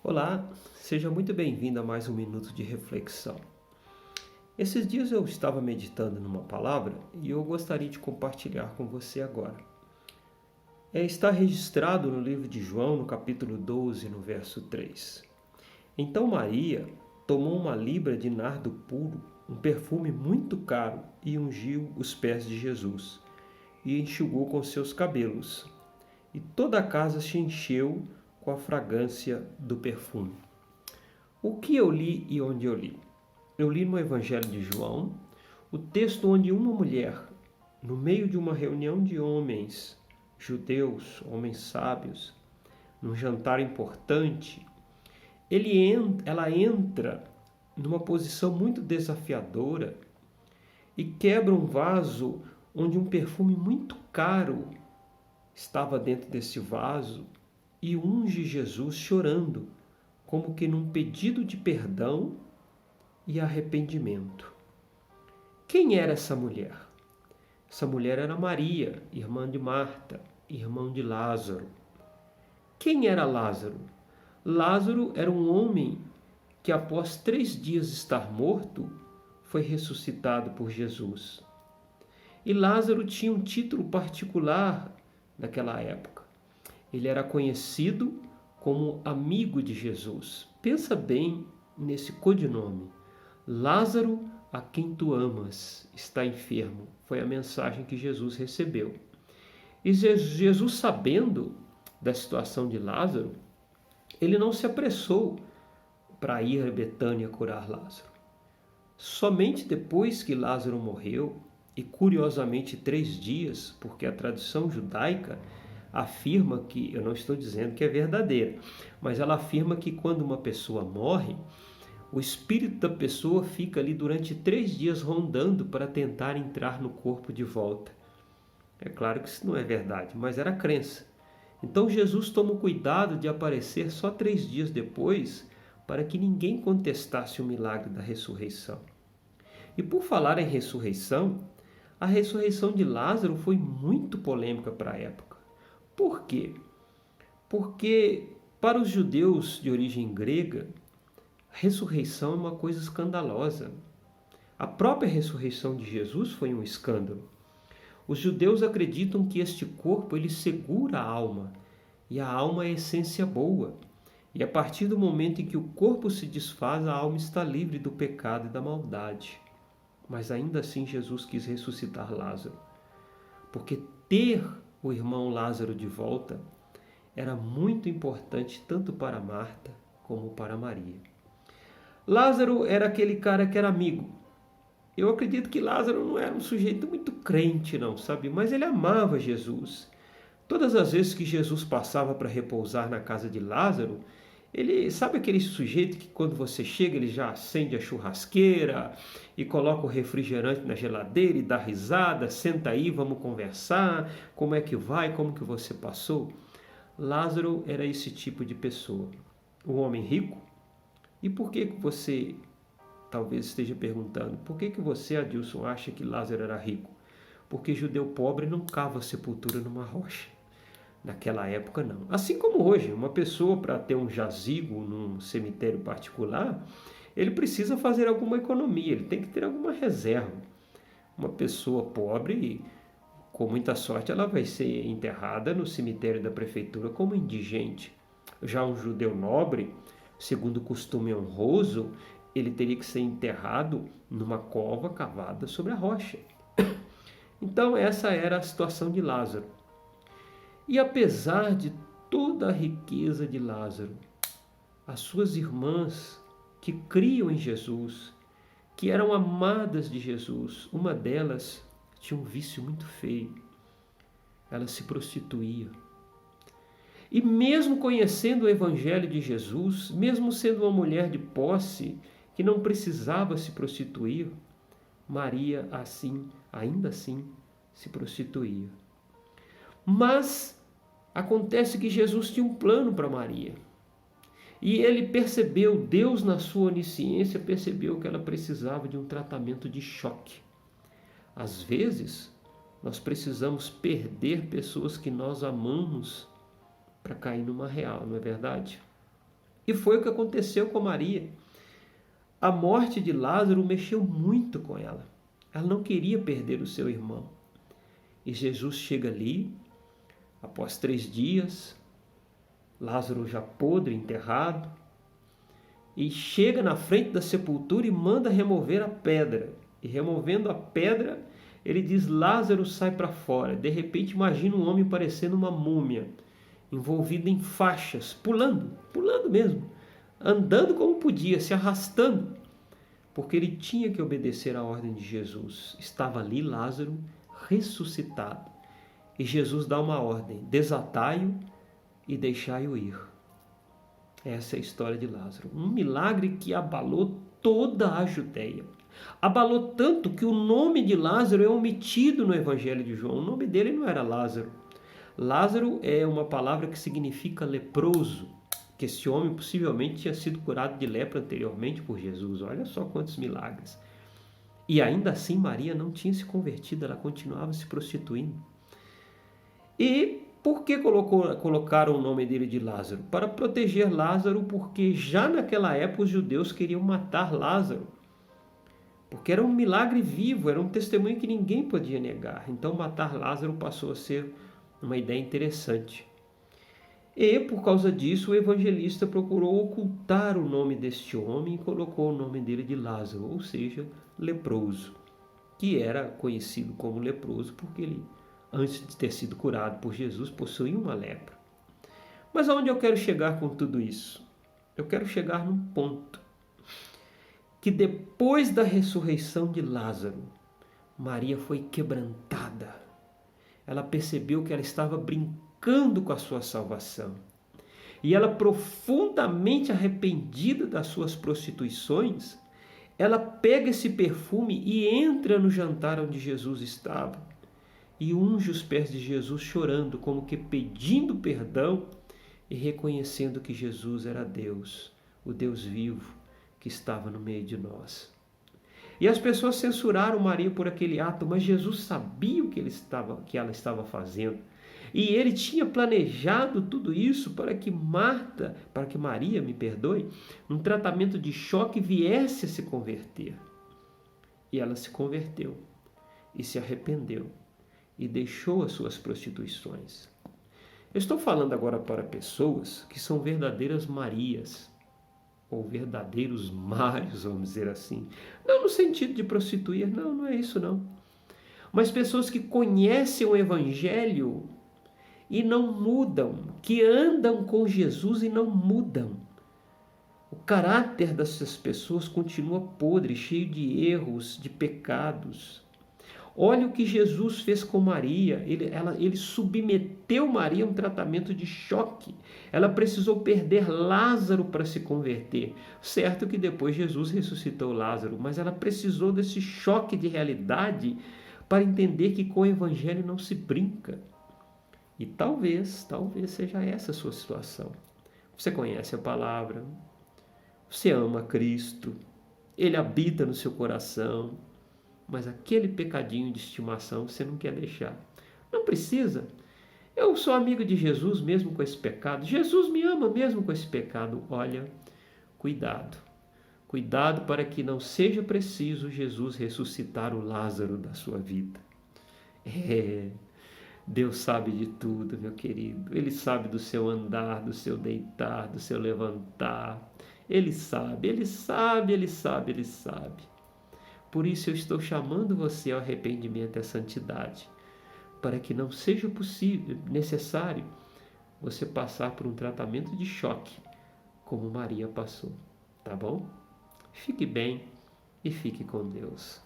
Olá, seja muito bem-vindo a mais um minuto de reflexão. Esses dias eu estava meditando numa palavra e eu gostaria de compartilhar com você agora. Está registrado no livro de João, no capítulo 12, no verso 3. Então Maria tomou uma libra de nardo puro, um perfume muito caro, e ungiu os pés de Jesus, e enxugou com seus cabelos. E toda a casa se encheu com a fragrância do perfume. O que eu li e onde eu li? Eu li no Evangelho de João o texto onde uma mulher, no meio de uma reunião de homens judeus, homens sábios, num jantar importante, ela entra numa posição muito desafiadora e quebra um vaso onde um perfume muito caro estava dentro desse vaso e unge Jesus chorando, como que num pedido de perdão e arrependimento. Quem era essa mulher? Essa mulher era Maria, irmã de Marta, irmã de Lázaro. Quem era Lázaro? Lázaro era um homem que, após 3 dias estar morto, foi ressuscitado por Jesus. E Lázaro tinha um título particular naquela época. Ele era conhecido como amigo de Jesus. Pensa bem nesse codinome. Lázaro, a quem tu amas, está enfermo. Foi a mensagem que Jesus recebeu. E Jesus, sabendo da situação de Lázaro, ele não se apressou para ir a Betânia curar Lázaro. Somente depois que Lázaro morreu, e curiosamente 3 dias, porque a tradição judaica afirma que, eu não estou dizendo que é verdadeira, mas ela afirma que quando uma pessoa morre, o espírito da pessoa fica ali durante 3 dias rondando para tentar entrar no corpo de volta. É claro que isso não é verdade, mas era a crença. Então Jesus toma o cuidado de aparecer só 3 dias depois, para que ninguém contestasse o milagre da ressurreição. E por falar em ressurreição, a ressurreição de Lázaro foi muito polêmica para a época. Por quê? Porque para os judeus de origem grega, a ressurreição é uma coisa escandalosa. A própria ressurreição de Jesus foi um escândalo. Os judeus acreditam que este corpo ele segura a alma, e a alma é a essência boa. E a partir do momento em que o corpo se desfaz, a alma está livre do pecado e da maldade. Mas ainda assim Jesus quis ressuscitar Lázaro, porque ter o irmão Lázaro de volta era muito importante tanto para Marta como para Maria. Lázaro era aquele cara que era amigo. Eu acredito que Lázaro não era um sujeito muito crente, não, sabe? Mas ele amava Jesus. Todas as vezes que Jesus passava para repousar na casa de Lázaro, ele sabe aquele sujeito que quando você chega ele já acende a churrasqueira e coloca o refrigerante na geladeira e dá risada, senta aí, vamos conversar, como é que vai, como que você passou? Lázaro era esse tipo de pessoa, um homem rico. E por que você talvez esteja perguntando, por que você, Adilson, acha que Lázaro era rico? Porque judeu pobre não cava sepultura numa rocha. Naquela época, não. Assim como hoje, uma pessoa para ter um jazigo num cemitério particular, ele precisa fazer alguma economia, ele tem que ter alguma reserva. Uma pessoa pobre, com muita sorte, ela vai ser enterrada no cemitério da prefeitura como indigente. Já um judeu nobre, segundo o costume honroso, ele teria que ser enterrado numa cova cavada sobre a rocha. Então, essa era a situação de Lázaro. E apesar de toda a riqueza de Lázaro, as suas irmãs que criam em Jesus, que eram amadas de Jesus, uma delas tinha um vício muito feio. Ela se prostituía. E mesmo conhecendo o Evangelho de Jesus, mesmo sendo uma mulher de posse, que não precisava se prostituir, Maria ainda assim, se prostituía. Mas acontece que Jesus tinha um plano para Maria. E ele percebeu, Deus na sua onisciência percebeu que ela precisava de um tratamento de choque. Às vezes, nós precisamos perder pessoas que nós amamos para cair numa real, não é verdade? E foi o que aconteceu com Maria. A morte de Lázaro mexeu muito com ela. Ela não queria perder o seu irmão. E Jesus chega ali, após 3 dias, Lázaro já podre, enterrado, e chega na frente da sepultura e manda remover a pedra. E removendo a pedra, ele diz: Lázaro, sai para fora. De repente, imagina um homem parecendo uma múmia, envolvido em faixas, pulando mesmo, andando como podia, se arrastando, porque ele tinha que obedecer à ordem de Jesus. Estava ali Lázaro ressuscitado. E Jesus dá uma ordem: desatai-o e deixai-o ir. Essa é a história de Lázaro. Um milagre que abalou toda a Judéia. Abalou tanto que o nome de Lázaro é omitido no Evangelho de João. O nome dele não era Lázaro. Lázaro é uma palavra que significa leproso, que esse homem possivelmente tinha sido curado de lepra anteriormente por Jesus. Olha só quantos milagres. E ainda assim Maria não tinha se convertido, ela continuava se prostituindo. E por que colocaram o nome dele de Lázaro? Para proteger Lázaro, porque já naquela época os judeus queriam matar Lázaro. Porque era um milagre vivo, era um testemunho que ninguém podia negar. Então matar Lázaro passou a ser uma ideia interessante. E por causa disso o evangelista procurou ocultar o nome deste homem e colocou o nome dele de Lázaro, ou seja, leproso, que era conhecido como leproso porque ele, antes de ter sido curado por Jesus, possuía uma lepra. Mas aonde eu quero chegar com tudo isso? Eu quero chegar num ponto que depois da ressurreição de Lázaro, Maria foi quebrantada. Ela percebeu que ela estava brincando com a sua salvação. E ela, profundamente arrependida das suas prostituições, ela pega esse perfume e entra no jantar onde Jesus estava. E unge os pés de Jesus chorando, como que pedindo perdão e reconhecendo que Jesus era Deus, o Deus vivo que estava no meio de nós. E as pessoas censuraram Maria por aquele ato, mas Jesus sabia o que ela estava fazendo. E ele tinha planejado tudo isso para que Maria, num tratamento de choque, viesse a se converter. E ela se converteu e se arrependeu e deixou as suas prostituições. Eu estou falando agora para pessoas que são verdadeiras Marias, ou verdadeiros Mários, vamos dizer assim. Não no sentido de prostituir, não é isso não. Mas pessoas que conhecem o Evangelho e não mudam, que andam com Jesus e não mudam. O caráter dessas pessoas continua podre, cheio de erros, de pecados. Olha o que Jesus fez com Maria. Ele submeteu Maria a um tratamento de choque. Ela precisou perder Lázaro para se converter. Certo que depois Jesus ressuscitou Lázaro, mas ela precisou desse choque de realidade para entender que com o Evangelho não se brinca. E talvez seja essa a sua situação. Você conhece a palavra, você ama Cristo, Ele habita no seu coração, mas aquele pecadinho de estimação você não quer deixar. Não precisa. Eu sou amigo de Jesus mesmo com esse pecado. Jesus me ama mesmo com esse pecado. Olha, cuidado. Cuidado para que não seja preciso Jesus ressuscitar o Lázaro da sua vida. Deus sabe de tudo, meu querido. Ele sabe do seu andar, do seu deitar, do seu levantar. Ele sabe. Por isso eu estou chamando você ao arrependimento e à santidade, para que não seja necessário você passar por um tratamento de choque, como Maria passou, tá bom? Fique bem e fique com Deus.